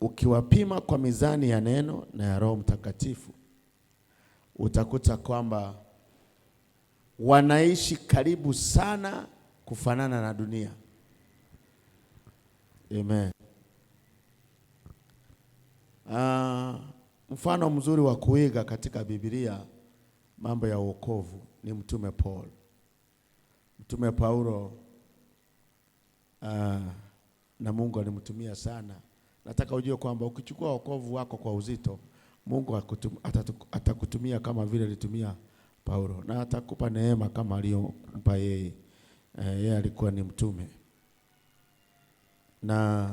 ukiwapima kwa mizani ya neno na ya Roho Mtakatifu, utakuta kwamba wanaishi karibu sana kufanana na dunia. Amen. Mfano mzuri wa kuiga katika Biblia mambo ya wokovu ni Mtume Paul. Mtume Paulo na Mungu alimtumia sana. Nataka ujue kwamba ukichukua wokovu wako kwa uzito, Mungu atakutumia kama vile alitumia Paulo, na atakupa neema kama aliyompa yeye. Yeye alikuwa ni mtume. Na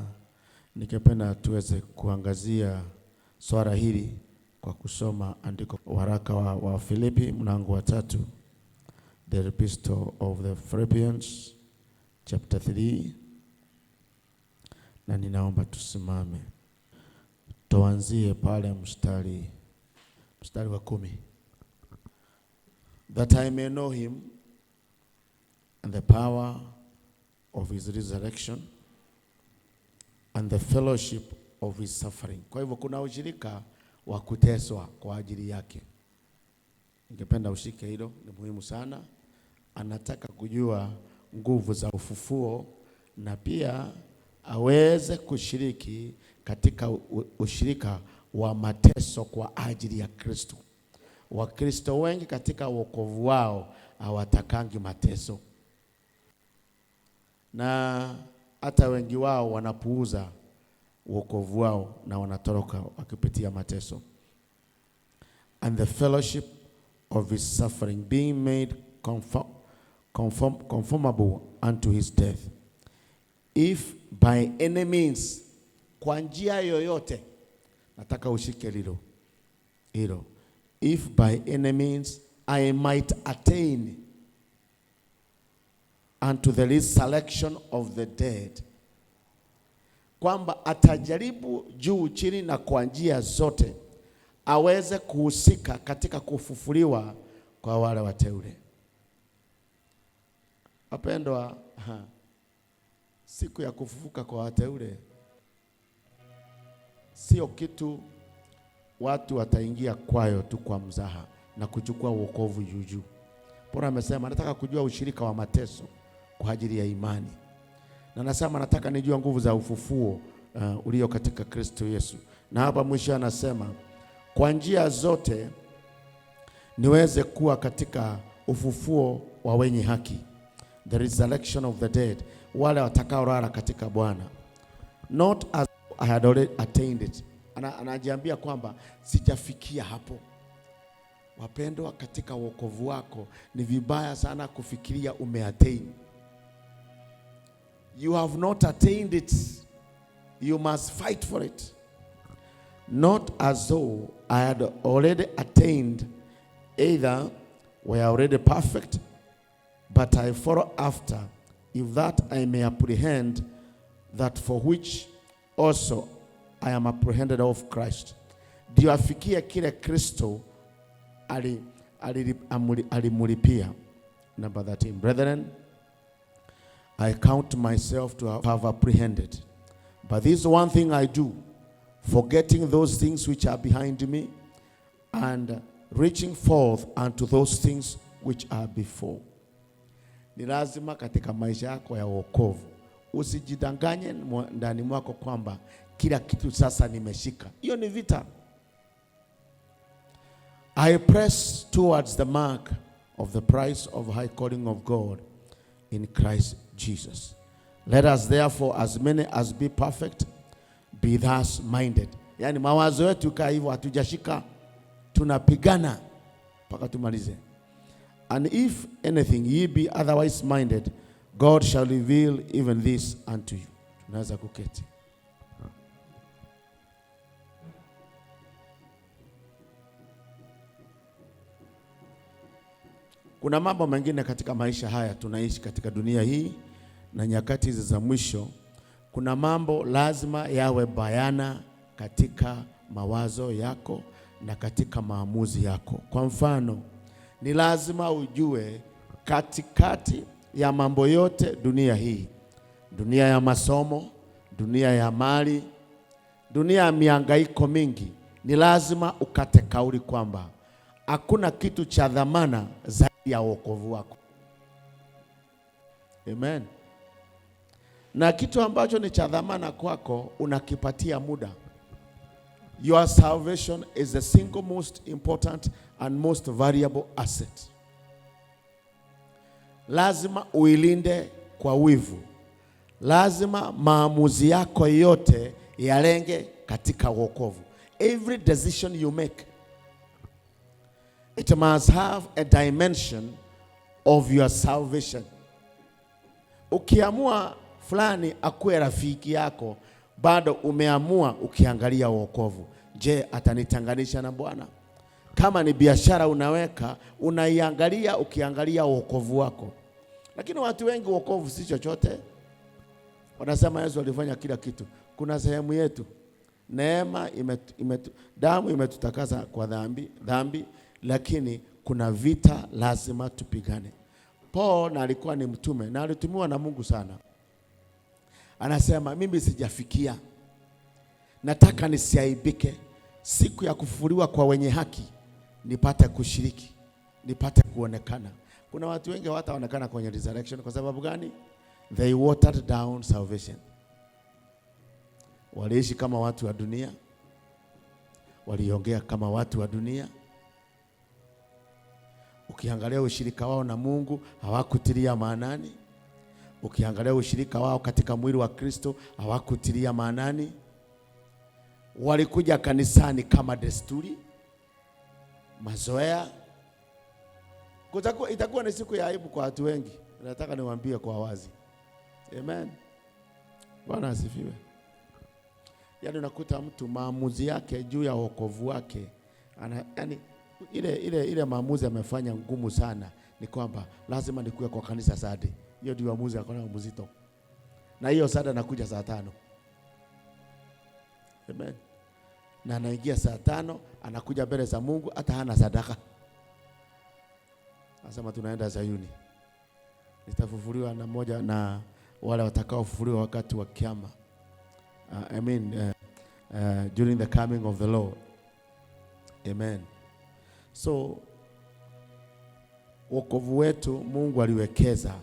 nikipenda tuweze kuangazia swala hili kwa kusoma andiko waraka wa Filipi mlango wa 3, the epistle of the Philippians chapter 3, na ninaomba tusimame. Tuanzie pale mstari wa 10. That I may know him and the power of his resurrection and the fellowship of his suffering. Kwa hivyo kuna ushirika wa kuteswa kwa ajili yake. Ningependa ushike hilo, ni muhimu sana. Anataka kujua nguvu za ufufuo na pia aweze kushiriki katika ushirika wa mateso kwa ajili ya Kristo. Wakristo wengi katika wokovu wao hawatakangi mateso, na hata wengi wao wanapuuza wokovu wao na wanatoroka wakipitia mateso. And the fellowship of his suffering, being made conformable unto his death, if by any means, kwa njia yoyote. Nataka ushike hilo. If by any means I might attain unto the resurrection of the dead. Kwamba atajaribu juu chini na kwa njia zote aweze kuhusika katika kufufuliwa kwa wale wateule. Wapendwa, siku ya kufufuka kwa wateule sio kitu watu wataingia kwayo tu kwa mzaha na kuchukua wokovu juu. Paulo amesema nataka kujua ushirika wa mateso kwa ajili ya imani. Na nasema nataka nijue nguvu za ufufuo ulio katika Kristo Yesu. Na hapa mwisho anasema kwa njia zote niweze kuwa katika ufufuo wa wenye haki, the resurrection of the dead, wale watakaolala katika Bwana. Not as I had already attained it. Anajiambia kwamba sijafikia hapo. Wapendwa, katika wokovu wako ni vibaya sana kufikiria umeattain. You have not attained it. You must fight for it. Not as though I had already attained, either we are already perfect, but I follow after, if that I may apprehend that for which also I am apprehended of Christ. Ndio afikia kile Kristo alimulipia. Number 13. Brethren, I count myself to have apprehended. But this one thing I do, forgetting those things which are behind me, and reaching forth unto those things which are before. Ni lazima katika maisha yako ya wokovu usijidanganye ndani mwako kwamba kila kitu sasa nimeshika. Hiyo ni vita. I press towards the mark of the prize of high calling of God in Christ Jesus. Let us therefore, as many as be perfect, be thus minded. Yani mawazo yetu kaa hivyo, hatujashika, tunapigana mpaka tumalize. And if anything ye be otherwise minded, God shall reveal even this unto you. Tunaweza kuketi. Kuna mambo mengine katika maisha haya tunaishi katika dunia hii na nyakati hizi za mwisho. Kuna mambo lazima yawe bayana katika mawazo yako na katika maamuzi yako. Kwa mfano, ni lazima ujue katikati ya mambo yote dunia hii, dunia ya masomo, dunia ya mali, dunia ya mihangaiko mingi, ni lazima ukate kauli kwamba hakuna kitu cha dhamana zaidi ya wokovu wako. Amen. Na kitu ambacho ni cha dhamana kwako unakipatia muda. Your salvation is the single most important and most valuable asset. Lazima uilinde kwa wivu. Lazima maamuzi yako yote yalenge katika wokovu. Every decision you make, it must have a dimension of your salvation. Ukiamua fulani akuwe rafiki yako, bado umeamua ukiangalia wokovu. Je, atanitanganisha na Bwana? Kama ni biashara unaweka, unaiangalia ukiangalia wokovu wako. Lakini watu wengi wokovu si chochote. Wanasema Yesu alifanya kila kitu. Kuna sehemu yetu. Neema damu imetutakasa kwa dhambi, lakini kuna vita lazima tupigane. Paul na alikuwa ni mtume na alitumiwa na Mungu sana. Anasema mimi sijafikia. Nataka nisiaibike. Siku ya kufufuliwa kwa wenye haki nipate kushiriki, nipate kuonekana. Kuna watu wengi hawataonekana kwenye resurrection kwa sababu gani? They watered down salvation. Waliishi kama watu wa dunia. Waliongea kama watu wa dunia. Ukiangalia ushirika wao na Mungu hawakutilia maanani. Ukiangalia ushirika wao katika mwili wa Kristo hawakutilia maanani. Walikuja kanisani kama desturi, mazoea. Itakuwa ni siku ya aibu kwa watu wengi. Nataka niwaambie kwa wazi. Amen. Bwana asifiwe. Yaani unakuta mtu maamuzi yake juu ya wokovu wake, yani ile maamuzi amefanya ngumu sana, ni kwamba lazima nikuwe kwa kanisa Saturday. Hiyo ndio maamuzi yako na mzito. Na hiyo Saturday nakuja saa 5. Amen. Na anaingia saa 5, anakuja mbele za Mungu hata hana sadaka. Anasema tunaenda Zayuni. Nitafufuliwa na moja na wale watakaofufuliwa wakati wa kiyama. During the coming of the Lord. Amen. So wokovu wetu Mungu aliwekeza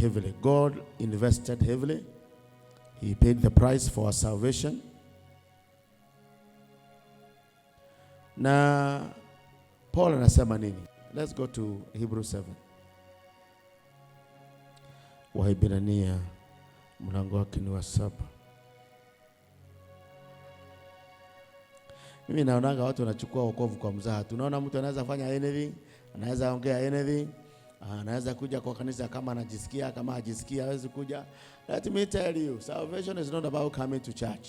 heavily. God invested heavily. He paid the price for our salvation. Na Paul anasema nini? Let's go to Hebrews 7. Waebrania mlango wake ni wa 7. Mimi naonaga watu wanachukua wokovu kwa mzaha. Tunaona mtu anaweza fanya anything, anaweza ongea anything, anaweza kuja kwa kanisa kama anajisikia, kama hajisikia hawezi kuja. Let me tell you, salvation is not about coming to church.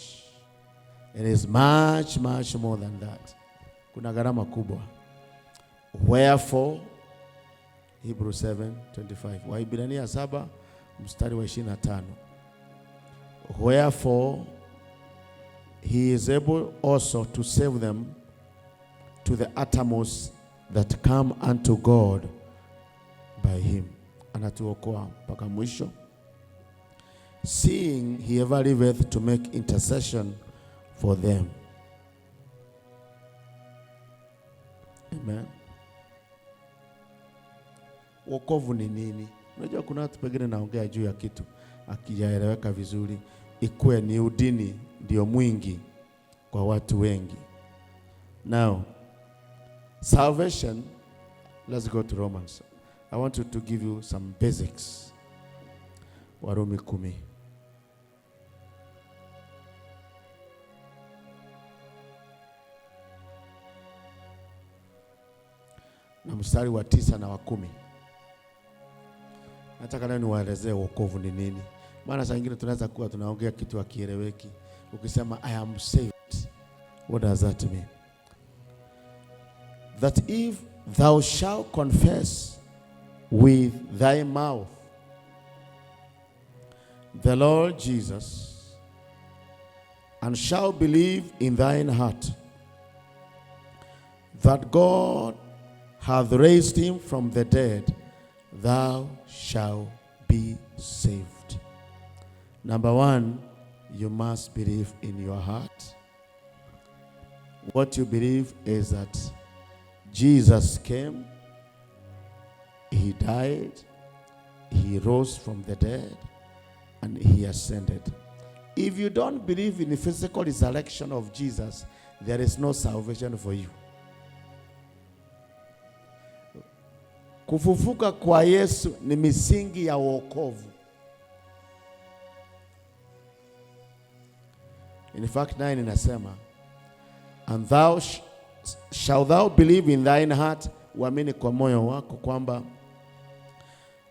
It is much, much more than that. Kuna gharama kubwa. Wherefore, Hebrews 7:25. Waebrania 7 mstari wa 25. Wherefore he is able also to save them to the uttermost that come unto God by him. Anatuokoa mpaka mwisho. Seeing he ever liveth to make intercession for them. Amen. Wokovu ni nini? Unajua kuna watu pengine naongea juu ya kitu akijaeleweka vizuri, ikuwe ni udini ndio mwingi kwa watu wengi. Now, salvation, let's go to Romans. I want to give you some basics. Warumi 10. Na mstari wa 9 na wa 10. Nataka leo niwaelezee wokovu ni nini. Maana saa nyingine tunaweza kuwa tunaongea kitu hakieleweki. Ukisema I am saved, what does that mean? That if thou shalt confess with thy mouth the Lord Jesus, and shalt believe in thine heart that God hath raised him from the dead, thou shalt be saved. Number 1, you must believe in your heart. What you believe is that Jesus came, he died, he rose from the dead, and he ascended. If you don't believe in the physical resurrection of Jesus, there is no salvation for you. Kufufuka kwa Yesu ni misingi ya wokovu. In fact 9 inasema, and thou shalt thou believe in thine heart, uamini kwa moyo wako kwamba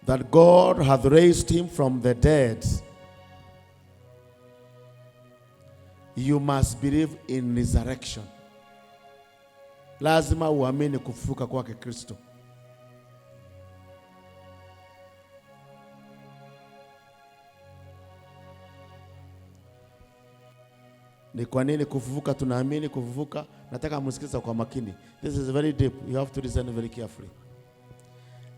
that God hath raised him from the dead. You must believe in resurrection. Lazima uamini kufufuka kwake Kristo. Ni kwa nini kufufuka tunaamini kufufuka? Nataka msikize kwa makini. This is very deep. You have to listen very carefully.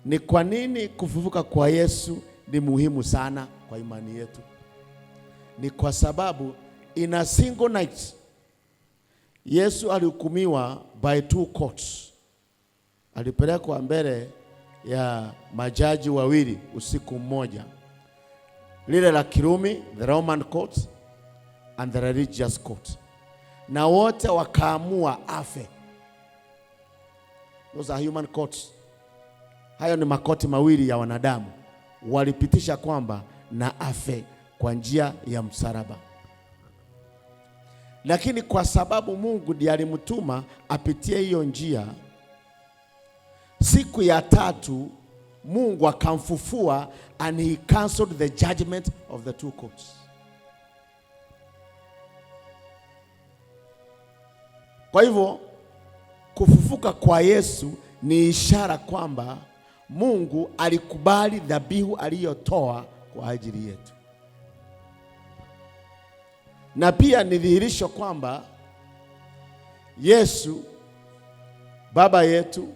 Ni kwa nini kufufuka kwa Yesu ni muhimu sana kwa imani yetu? Ni kwa sababu in a single night Yesu alihukumiwa by 2 courts. Alipelekwa mbele ya majaji wawili usiku mmoja. Lile la Kirumi, the Roman court, and the religious court. Na wote wakaamua afe. Those are human courts. Hayo ni makoti mawili ya wanadamu. Walipitisha kwamba na afe kwa njia ya msalaba. Lakini kwa sababu Mungu ndiye alimtuma apitie hiyo njia, siku ya 3 Mungu akamfufua, and he cancelled the judgment of the 2 courts. Kwa hivyo kufufuka kwa Yesu ni ishara kwamba Mungu alikubali dhabihu aliyotoa kwa ajili yetu. Na pia ni dhihirisho kwamba Yesu, Baba yetu,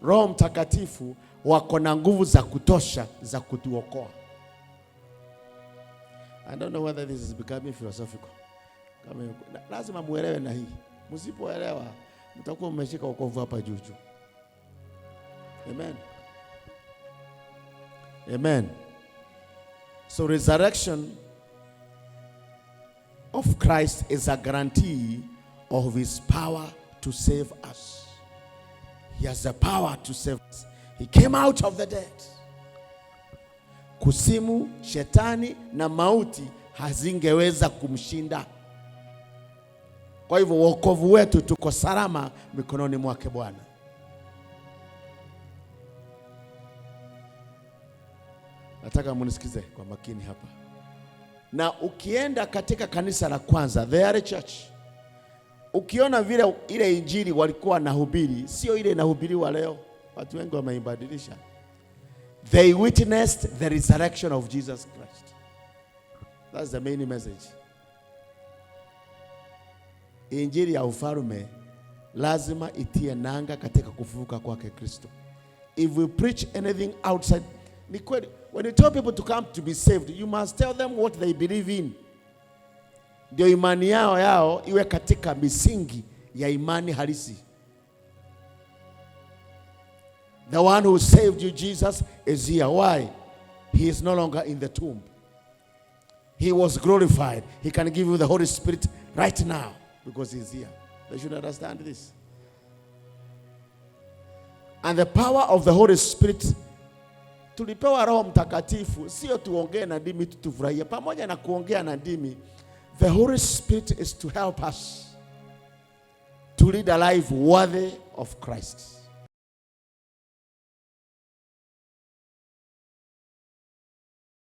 Roho Mtakatifu wako na nguvu za kutosha za kutuokoa. I don't know whether this is becoming philosophical. Lazima muelewe na hii. Msipoelewa mtakuwa mmeshika wokovu hapa juu juu. Amen. Amen. So resurrection of Christ is a guarantee of his power to save us. He has the power to save us. He came out of the dead. Kuzimu, shetani na mauti hazingeweza kumshinda. Kwa hivyo wokovu wetu tuko salama mikononi mwake Bwana. Nataka munisikize kwa makini hapa. Na ukienda katika kanisa la kwanza, the early church, ukiona vile ile injili walikuwa nahubiri, sio ile inahubiriwa leo. Watu wengi wameibadilisha. They witnessed the resurrection of Jesus Christ. That's the main message. Injili ya ufalme lazima itie nanga katika kufufuka kwake Kristo. If we preach anything outside, ni kweli, when you tell people to come to be saved, you must tell them what they believe in. Ndio imani yao iwe katika misingi ya imani halisi. The one who saved you, Jesus, is here. Why? He is no longer in the tomb. He was glorified. He can give you the Holy Spirit right now because he's here. They should understand this. And the power of the Holy Spirit, tulipewa Roho Mtakatifu, sio tuongee na ndimi tutufurahie. Pamoja na kuongea na ndimi, the Holy Spirit is to help us to lead a life worthy of Christ.